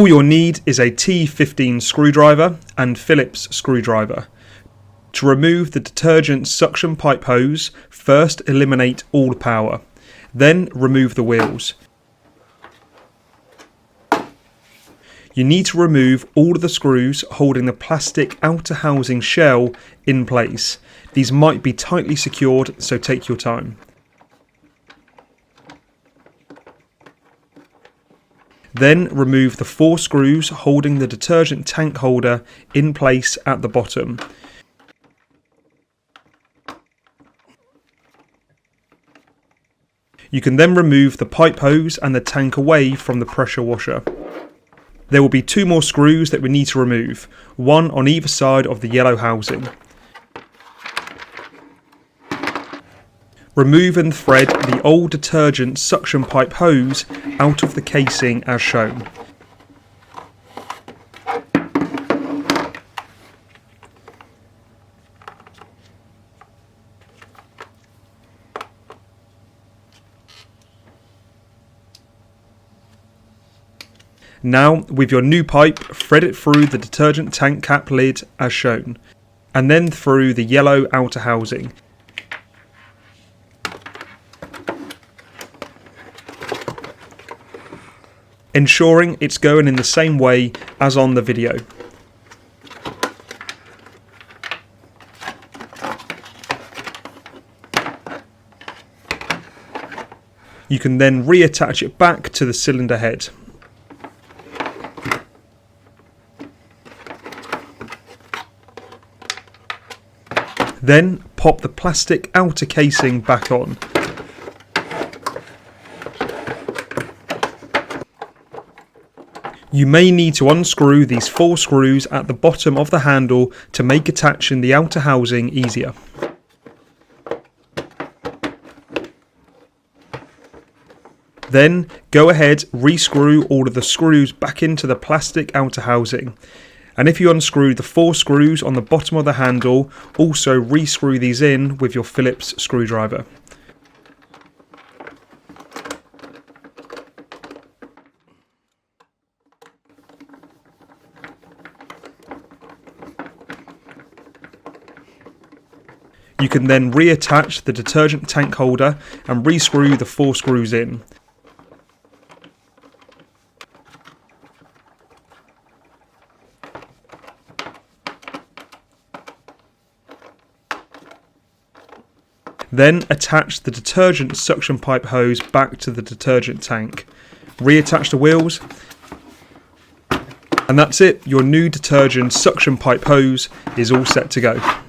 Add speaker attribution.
Speaker 1: All you'll need is a T15 screwdriver and Phillips screwdriver. To remove the detergent suction pipe hose, first eliminate all power, then remove the wheels. You need to remove all of the screws holding the plastic outer housing shell in place. These might be tightly secured, so take your time. Then remove the 4 screws holding the detergent tank holder in place at the bottom. You can then remove the pipe hose and the tank away from the pressure washer. There will be 2 more screws that we need to remove, one on either side of the yellow housing. Remove and thread the old detergent suction pipe hose out of the casing as shown. Now, with your new pipe, thread it through the detergent tank cap lid as shown, and then through the yellow outer housing. Ensuring it's going in the same way as on the video. You can then reattach it back to the cylinder head. Then pop the plastic outer casing back on. You may need to unscrew these 4 screws at the bottom of the handle to make attaching the outer housing easier. Then go ahead, re-screw all of the screws back into the plastic outer housing. And if you unscrew the 4 screws on the bottom of the handle, also re-screw these in with your Phillips screwdriver. You can then reattach the detergent tank holder and re-screw the 4 screws in. Then attach the detergent suction pipe hose back to the detergent tank. Reattach the wheels. And that's it, your new detergent suction pipe hose is all set to go.